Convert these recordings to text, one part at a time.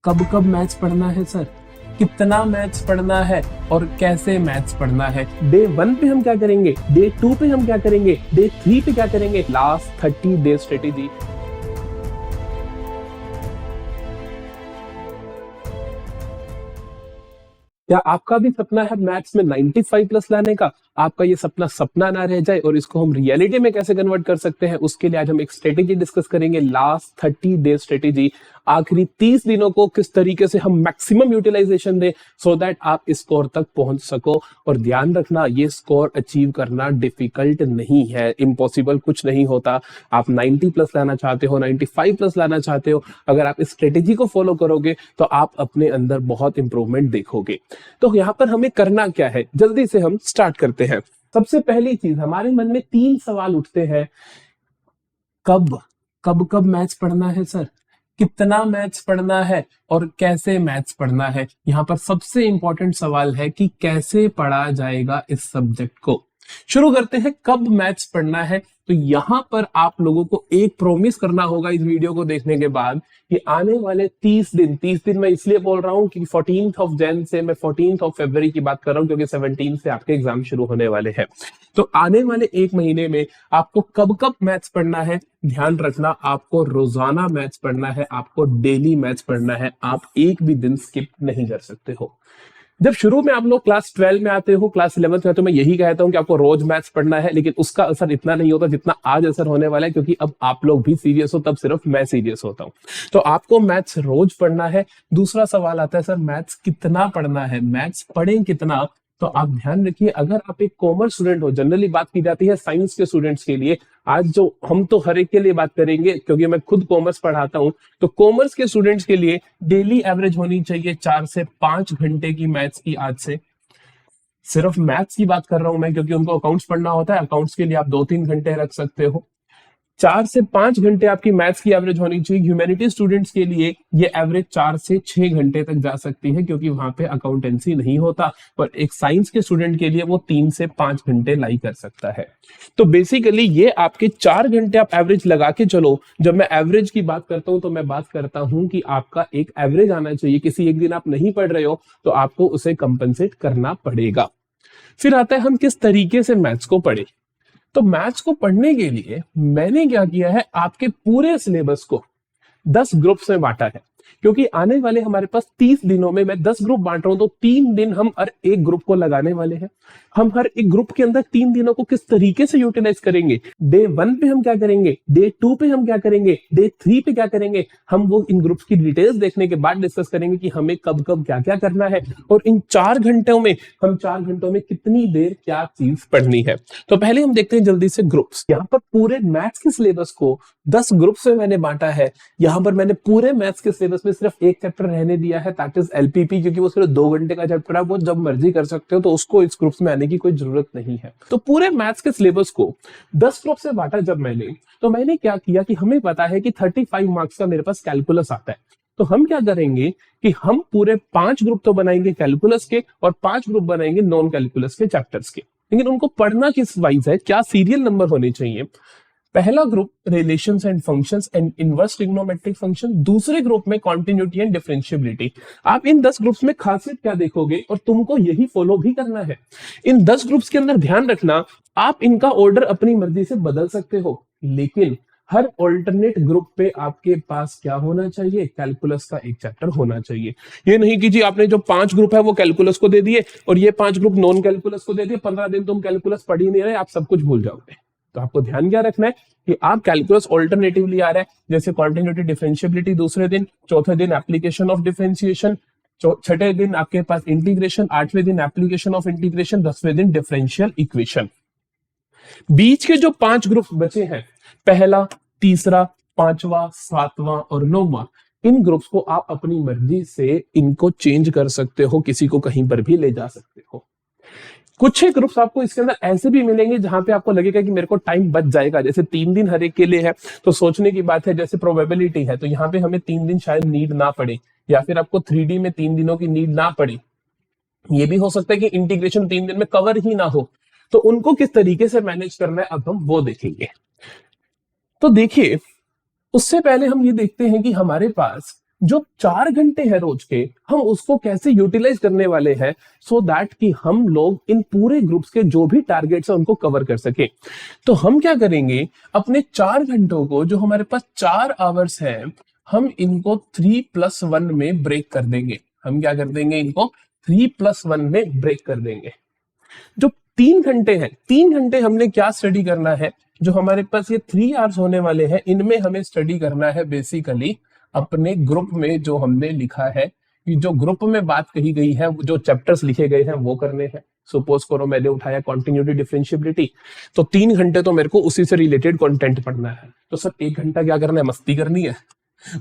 कब कब मैथ्स पढ़ना है सर, कितना मैथ्स पढ़ना है और कैसे मैथ्स पढ़ना है। डे 1 पे हम क्या करेंगे, डे 2 पे हम क्या करेंगे, डे 3 पे क्या करेंगे, लास्ट 30 डे स्ट्रेटेजी। क्या आपका भी सपना है मैथ्स में 95 प्लस लाने का? आपका ये सपना सपना ना रह जाए और इसको हम रियलिटी में कैसे कन्वर्ट कर सकते हैं, उसके लिए आज हम एक स्ट्रेटेजी डिस्कस करेंगे, लास्ट 30 डे स्ट्रेटेजी। आखिरी 30 दिनों को किस तरीके से हम मैक्सिमम यूटिलाइजेशन दें सो दैट आप इस स्कोर तक पहुंच सको। और ध्यान रखना, ये स्कोर अचीव करना डिफिकल्ट नहीं है, इम्पॉसिबल कुछ नहीं होता। आप 90 प्लस लाना चाहते हो, 95 प्लस लाना चाहते हो, अगर आप इस स्ट्रेटेजी को फॉलो करोगे तो आप अपने अंदर बहुत इंप्रूवमेंट देखोगे। तो यहाँ पर हमें करना क्या है, जल्दी से हम स्टार्ट करते हैं। सबसे पहली चीज, हमारे मन में 3 सवाल उठते हैं। कब कब कब मैथ्स पढ़ना है सर, कितना मैथ्स पढ़ना है और कैसे मैथ्स पढ़ना है। यहाँ पर सबसे इंपॉर्टेंट सवाल है कि कैसे पढ़ा जाएगा इस सब्जेक्ट को। शुरू करते हैं, कब मैथ्स पढ़ना है। तो यहां पर आप लोगों को एक प्रॉमिस करना होगा इस वीडियो को देखने के बाद कि आने वाले 30 दिन मैं इसलिए बोल रहा हूं कि 14th ऑफ जैन से मैं 14th ऑफ फरवरी की बात कर रहा हूं, क्योंकि 17 से आपके एग्जाम शुरू होने वाले हैं। तो आने वाले एक महीने में आपको कब कब मैथ्स पढ़ना है, ध्यान रखना, आपको रोजाना मैथ्स पढ़ना है, आपको डेली मैथ्स पढ़ना है। आप एक भी दिन स्किप नहीं कर सकते हो। जब शुरू में आप लोग क्लास 12 में आते हो, क्लास 11 में, तो मैं यही कहता हूं कि आपको रोज मैथ्स पढ़ना है, लेकिन उसका असर इतना नहीं होता जितना आज असर होने वाला है, क्योंकि अब आप लोग भी सीरियस हो, तब सिर्फ मैं सीरियस होता हूं। तो आपको मैथ्स रोज पढ़ना है। दूसरा सवाल आता है, सर मैथ्स कितना पढ़ना है, मैथ्स पढ़ें कितना। तो आप ध्यान रखिए, अगर आप एक कॉमर्स स्टूडेंट हो, जनरली बात की जाती है साइंस के स्टूडेंट्स के लिए, आज जो हम तो हर एक के लिए बात करेंगे क्योंकि मैं खुद कॉमर्स पढ़ाता हूं। तो कॉमर्स के स्टूडेंट्स के लिए डेली एवरेज होनी चाहिए 4 से 5 घंटे की मैथ्स की। आज से सिर्फ मैथ्स की बात कर रहा हूं मैं, क्योंकि उनको अकाउंट्स पढ़ना होता है, अकाउंट्स के लिए आप 2-3 घंटे रख सकते हो। 4 से 5 घंटे आपकी मैथ्स की एवरेज होनी चाहिए। ह्यूमैनिटी स्टूडेंट्स के लिए ये एवरेज 4 से 6 घंटे तक जा सकती है, क्योंकि वहां पे अकाउंटेंसी नहीं होता। पर एक साइंस के स्टूडेंट के लिए वो 3 से 5 घंटे लाई कर सकता है। तो बेसिकली ये आपके 4 घंटे आप एवरेज लगा के चलो। जब मैं एवरेज की बात करता हूं तो मैं बात करता हूं कि आपका एक एवरेज आना चाहिए। किसी एक दिन आप नहीं पढ़ रहे हो तो आपको उसे कंपनसेट करना पड़ेगा। फिर आता है हम किस तरीके से मैथ्स को पढ़े। तो मैथ्स को पढ़ने के लिए मैंने क्या किया है, आपके पूरे सिलेबस को 10 ग्रुप्स में बांटा है। क्योंकि आने वाले हमारे पास 30 दिनों में मैं 10 ग्रुप बांट रहा हूं, तो 3 दिन हम हर एक ग्रुप को लगाने वाले हैं। हम हर एक ग्रुप के अंदर 3 दिनों को किस तरीके से यूटिलाइज करेंगे, डे 1 पे हम क्या करेंगे, डे 2 पे हम क्या करेंगे, डे 3 पे क्या करेंगे, हम वो इन ग्रुप्स की डिटेल्स देखने के बाद डिस्कस करेंगे कि हमें कब कब क्या क्या करना है और इन 4 घंटों में हम 4 घंटों में कितनी देर क्या चीज पढ़नी है। तो पहले हम देखते हैं जल्दी से ग्रुप्स। यहाँ पर पूरे मैथ्स के सिलेबस को 10 ग्रुप्स में मैंने बांटा है। यहाँ पर मैंने पूरे मैथ्स के सिलेबस में सिर्फ एक चैप्टर रहने दिया है, दैट इज एलपीपी, क्योंकि वो सिर्फ 2 घंटे का चैप्टर है, वो जब मर्जी कर सकते हो, तो उसको इस ग्रुप्स में आने की कोई जरूरत नहीं है। तो पूरे मैथ्स के सिलेबस को 10 ग्रुप से बांटा जब मैंने, तो मैंने क्या किया कि हमें पता है कि 35 मार्क्स का मेरे पास कैलकुलस आता है। तो हम क्या करेंगे कि हम पूरे 5 ग्रुप तो बनाएंगे कैलकुलस के और 5 ग्रुप बनाएंगे नॉन कैलकुलस के चैप्टर्स के। लेकिन उनको पढ़ना किस वाइज है, क्या सीरियल नंबर होने चाहिए। पहला group relations and functions and inverse trigonometric function, दूसरे ग्रुप में कॉन्टिन्यूटी एंड डिफरेंशियबिलिटी। आप इन 10 ग्रुप्स में खासियत क्या देखोगे और तुमको यही फॉलो भी करना है। इन 10 ग्रुप्स के अंदर ध्यान रखना, आप इनका ऑर्डर अपनी मर्जी से बदल सकते हो, लेकिन हर ऑल्टरनेट ग्रुप पे आपके पास क्या होना चाहिए, कैलकुलस का एक चैप्टर होना चाहिए। ये नहीं कि जी आपने जो 5 ग्रुप है वो कैलकुलस को दे दिए और ये 5 ग्रुप नॉन कैलकुलस को दे दिए, 15 दिन तुम कैलकुलस पढ़ ही नहीं रहे, आप सब कुछ भूल जाओगे। तो आपको ध्यान क्या रखना है कि आप कैलकुलस ऑल्टरनेटिवली आ रहा है, जैसे कॉन्टिन्यूटी डिफरेंशियबिलिटी दूसरे दिन, चौथे दिन एप्लीकेशन ऑफ डिफरेंशिएशन, छठे दिन आपके पास इंटीग्रेशन, 8वें दिन एप्लीकेशन ऑफ इंटीग्रेशन, 10वें दिन डिफरेंशियल इक्वेशन। बीच के जो 5 ग्रुप बचे हैं, पहला, तीसरा, 5वां, 7वां और 9वां, इन ग्रुप्स को आप अपनी मर्जी से इनको चेंज कर सकते हो, किसी को कहीं पर भी ले जा सकते हो। कुछ ही ग्रुप्स आपको इसके अंदर ऐसे भी मिलेंगे जहां पे आपको लगेगा कि मेरे को टाइम बच जाएगा, जैसे 3 दिन हर एक के लिए है, तो सोचने की बात है। जैसे प्रोबेबिलिटी है तो यहाँ पे हमें 3 दिन शायद नीड ना पड़े, या फिर आपको 3D में 3 दिनों की नीड ना पड़े। ये भी हो सकता है कि इंटीग्रेशन 3 दिन में कवर ही ना हो, तो उनको किस तरीके से मैनेज करना है अब हम वो देखेंगे। तो देखिए, उससे पहले हम ये देखते हैं कि हमारे पास जो 4 घंटे हैं रोज के, हम उसको कैसे यूटिलाइज करने वाले हैं सो दैट कि हम लोग इन पूरे ग्रुप्स के जो भी टारगेट्स हैं उनको कवर कर सके। तो हम क्या करेंगे, अपने 4 घंटों को, जो हमारे पास 4 आवर्स है, हम इनको 3+1 में ब्रेक कर देंगे। हम क्या कर देंगे, इनको 3+1 में ब्रेक कर देंगे। जो 3 घंटे हैं, 3 घंटे हमने क्या स्टडी करना है, जो हमारे पास ये 3 आवर्स होने वाले हैं, इनमें हमें स्टडी करना है बेसिकली अपने ग्रुप में जो हमने लिखा है, कि जो ग्रुप में बात कही गई है, जो चैप्टर्स लिखे गए हैं वो करने हैं। सपोज करो मैंने उठाया कॉन्टिन्यूटी डिफरेंशिएबिलिटी, तो 3 घंटे तो मेरे को उसी से रिलेटेड कंटेंट पढ़ना है। तो सर 1 घंटा क्या करना है, मस्ती करनी है?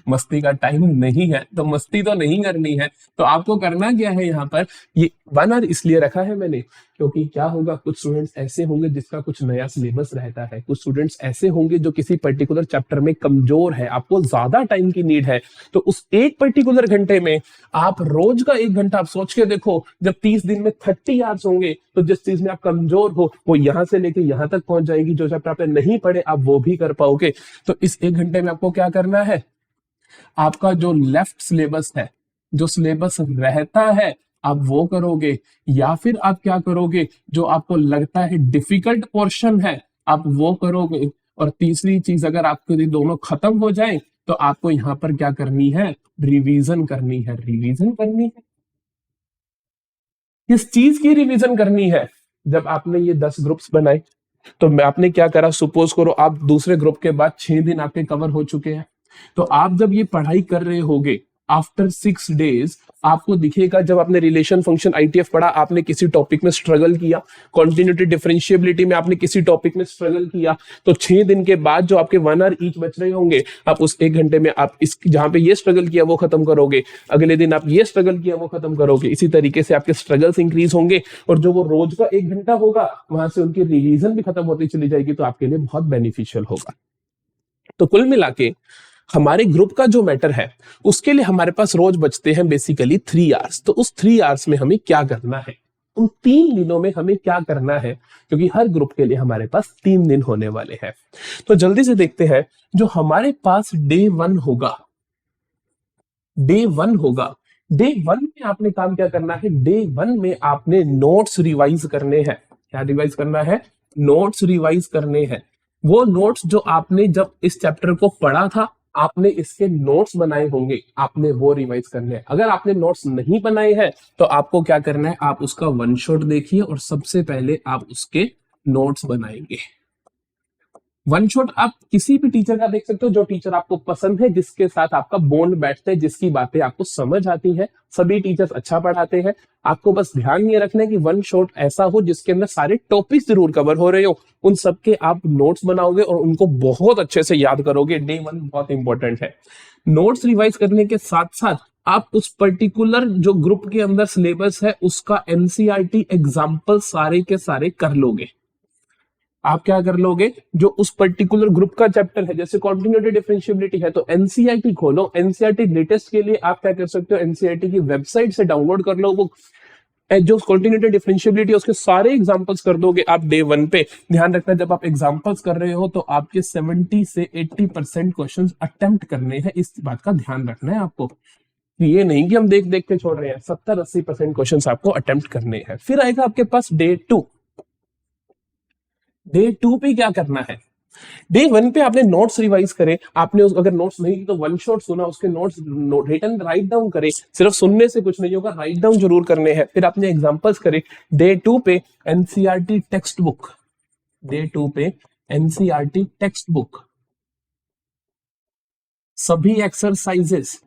मस्ती का टाइम नहीं है, तो मस्ती तो नहीं करनी है। तो आपको करना क्या है, यहाँ पर ये 1 आवर इसलिए रखा है मैंने, क्योंकि क्या होगा, कुछ स्टूडेंट्स ऐसे होंगे जिसका कुछ नया सिलेबस रहता है, कुछ स्टूडेंट्स ऐसे होंगे जो किसी पर्टिकुलर चैप्टर में कमजोर है, आपको ज्यादा टाइम की नीड है। तो उस एक पर्टिकुलर घंटे में आप रोज का 1 घंटा, आप सोच के देखो, जब 30 दिन में 30 आवर्स होंगे, तो जिस चीज में आप कमजोर हो वो यहां से लेके यहां तक पहुंच जाएगी। जो चैप्टर आपने नहीं पढ़े आप वो भी कर पाओगे। तो इस 1 घंटे में आपको क्या करना है, आपका जो लेफ्ट सिलेबस है, जो सिलेबस रहता है, आप वो करोगे, या फिर आप क्या करोगे, जो आपको लगता है डिफिकल्ट पोर्शन है आप वो करोगे। और तीसरी चीज, अगर आपके ये दोनों खत्म हो जाए तो आपको यहां पर क्या करनी है, रिवीजन करनी है। रिवीजन करनी है, किस चीज की रिवीजन करनी है? जब आपने ये 10 ग्रुप्स बनाए, तो मैं आपने क्या करा, सपोज करो आप दूसरे ग्रुप के बाद 6 दिन आपके कवर हो चुके हैं। तो आप जब ये पढ़ाई कर रहे होगे, आफ्टर 6 डेज आपको दिखेगा, जब आपने रिलेशन फंक्शन आईटीएफ पढ़ा, आपने किसी टॉपिक में स्ट्रगल किया, कॉन्टिन्यूटी डिफरेंशिएबिलिटी में आपने किसी टॉपिक में स्ट्रगल किया, तो 6 दिन के बाद जो आपके 1 आवर ईच बच रहे होंगे, आप उस 1 घंटे में आप इस जहां पे ये स्ट्रगल किया वो खत्म करोगे, अगले दिन आप ये स्ट्रगल किया वो खत्म करोगे। इसी तरीके से आपके स्ट्रगल्स इंक्रीज होंगे, और जो वो रोज का 1 घंटा होगा वहां से उनकी रिवीजन भी खत्म होती चली जाएगी, तो आपके लिए बहुत बेनिफिशियल होगा। तो कुल मिला के हमारे ग्रुप का जो मैटर है, उसके लिए हमारे पास रोज बचते हैं बेसिकली 3 आवर्स। तो उस 3 आवर्स में हमें क्या करना है, उन 3 दिनों में हमें क्या करना है, क्योंकि हर ग्रुप के लिए हमारे पास 3 दिन होने वाले हैं। तो जल्दी से देखते हैं, जो हमारे पास डे 1 होगा, डे 1 होगा, डे 1 में आपने काम क्या करना है, डे 1 में आपने नोट्स रिवाइज करने हैं। क्या रिवाइज करना है, नोट्स रिवाइज करने हैं। वो नोट्स जो आपने जब इस चैप्टर को पढ़ा था, आपने इसके नोट्स बनाए होंगे, आपने वो रिवाइज करने हैं। अगर आपने नोट्स नहीं बनाए हैं तो आपको क्या करना है, आप उसका 1 शॉट देखिए और सबसे पहले आप उसके नोट्स बनाएंगे। 1 शॉट आप किसी भी टीचर का देख सकते हो, जो टीचर आपको पसंद है, जिसके साथ आपका बॉन्ड बैठता है, जिसकी बातें आपको समझ आती है। सभी टीचर्स अच्छा पढ़ाते हैं, आपको बस ध्यान ये रखना है कि 1 शॉट ऐसा हो जिसके अंदर सारे टॉपिक्स जरूर कवर हो रहे हो। उन सबके आप नोट्स बनाओगे और उनको बहुत अच्छे से याद करोगे। डे 1 बहुत इंपॉर्टेंट है। नोट्स रिवाइज करने के साथ साथ आप उस पर्टिकुलर जो ग्रुप के अंदर सिलेबस है उसका एनसीईआरटी एग्जाम्पल सारे के सारे कर लोगे। आप क्या कर लोगे, जो उस पर्टिकुलर ग्रुप का चैप्टर है, जैसे कॉन्टिन्यूटी डिफरेंशिएबिलिटी है, तो एनसीईआरटी खोलो। एनसीईआरटी लेटेस्ट के लिए आप क्या कर सकते हो, एनसीईआरटी की वेबसाइट से डाउनलोड कर लो वो जो कॉन्टिन्यूटी डिफरेंशिएबिलिटी, उसके सारे एग्जांपल्स कर दोगे आप डे 1 पे। ध्यान रखना, जब आप एग्जांपल्स कर रहे हो तो आपके 70 से 80% क्वेश्चंस अटेम्प्ट करने हैं। इस बात का ध्यान रखना है आपको, ये नहीं कि हम देख देख के छोड़ रहे हैं। 70-80% क्वेश्चंस आपको अटेम्प्ट करने हैं। फिर आएगा आपके पास डे 2। डे 2 पे क्या करना है, डे 1 पे आपने नोट्स रिवाइज करे, आपने अगर नोट्स नहीं तो 1 शॉट सुना, उसके नोट्स रिटन राइट डाउन करे। सिर्फ सुनने से कुछ नहीं होगा, राइट डाउन जरूर करने हैं। फिर आपने एग्जांपल्स करे। डे 2 पे एनसीईआरटी टेक्स्ट बुक, डे 2 पे एनसीईआरटी टेक्स्ट बुक, सभी एक्सरसाइजेस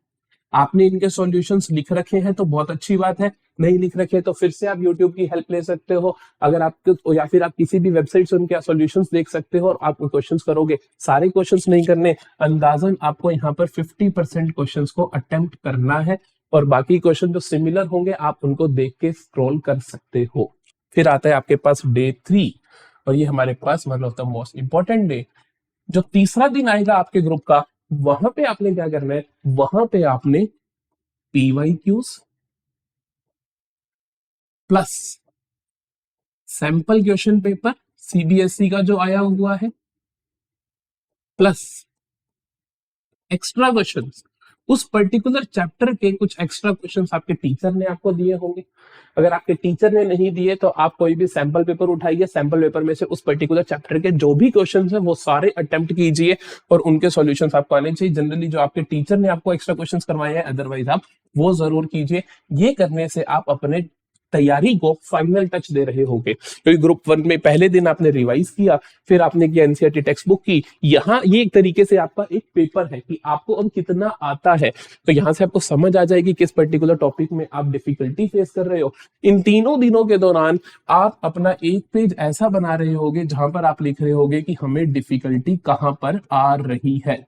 आपने इनके सॉल्यूशंस लिख रखे हैं तो बहुत अच्छी बात है। नहीं लिख रखे तो फिर से आप YouTube की हेल्प ले सकते हो, अगर आपको, या फिर आप किसी भी वेबसाइट से उनके सॉल्यूशंस देख सकते हो और आप क्वेश्चंस करोगे। सारे क्वेश्चंस नहीं करने, अंदाजन आपको यहाँ पर 50% क्वेश्चंस को अटेम्प्ट करना है, और बाकी क्वेश्चन जो सिमिलर होंगे आप उनको देख के स्क्रॉल कर सकते हो। फिर आता है आपके पास डे 3, और ये हमारे पास one of the most important day. जो तीसरा दिन आएगा आपके ग्रुप का, वहां पे आपने क्या करना है, वहां पे आपने PYQs plus sample question paper CBSE का जो आया हुआ है, प्लस एक्स्ट्रा क्वेश्चंस उस पर्टिकुलर चैप्टर के कुछ एक्स्ट्रा क्वेश्चंस आपके टीचर ने आपको दिए होंगे। अगर आपके टीचर ने नहीं दिए तो आप कोई भी सैंपल पेपर उठाइए, सैंपल पेपर में से उस पर्टिकुलर चैप्टर के जो भी क्वेश्चंस हैं वो सारे अटेम्प्ट कीजिए और उनके सॉल्यूशंस आपको आने चाहिए। जनरली जो आपके टीचर ने आपको एक्स्ट्रा क्वेश्चंस करवाए हैं, अदरवाइज आप वो जरूर कीजिए। ये करने से आप अपने तैयारी को फाइनल टच दे रहे होंगे, क्योंकि ग्रुप 1 में पहले दिन आपने रिवाइज किया, फिर आपने किया एनसीईआरटी टेक्स्ट बुक की। यहाँ ये एक तरीके से आपका एक पेपर है कि आपको अब कितना आता है, तो यहाँ से आपको समझ आ जाएगी किस पर्टिकुलर टॉपिक में आप डिफिकल्टी फेस कर रहे हो। इन तीनों दिनों के दौरान आप अपना एक पेज ऐसा बना रहे होगे जहां पर आप लिख रहे होगे कि हमें डिफिकल्टी कहां पर आ रही है,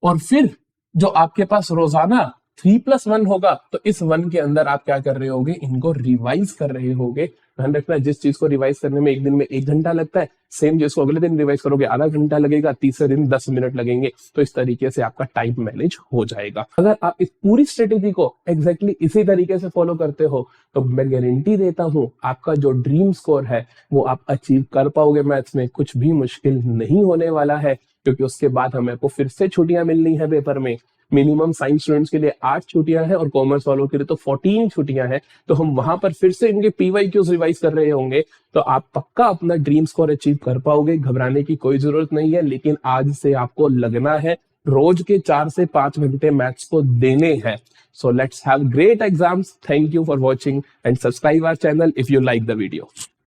और फिर जो आपके पास रोजाना 3+1 होगा, तो इस 1 के अंदर आप क्या कर रहे होगे, इनको रिवाइज कर रहे होगे। ध्यान रखना, जिस चीज को रिवाइज करने में एक दिन में 1 घंटा लगता है, सेम जिसको अगले दिन रिवाइज करोगे आधा घंटा लगेगा, तीसरे दिन 10 मिनट लगेंगे। तो इस तरीके से आपका टाइम मैनेज हो जाएगा। अगर आप इस पूरी स्ट्रेटेजी को एग्जैक्टली इसी तरीके से फॉलो करते हो तो मैं गारंटी देता हूं आपका जो ड्रीम स्कोर है वो आप अचीव कर पाओगे। मैथ्स में कुछ भी मुश्किल नहीं होने वाला है, क्योंकि उसके बाद हमें को फिर से छुट्टियां मिलनी है पेपर में। मिनिमम साइंस स्टूडेंट्स के लिए 8 छुट्टियां हैं और कॉमर्स वालों के लिए तो 14 छुट्टियां हैं। तो हम वहां पर फिर से इनके PYQs रिवाइज कर रहे होंगे, तो आप पक्का अपना ड्रीम स्कोर अचीव कर पाओगे। घबराने की कोई जरूरत नहीं है, लेकिन आज से आपको लगना है रोज के 4 से 5 घंटे मैथ्स को देने हैं। So let's have great exams. Thank you for watching and subscribe our channel if you like the video.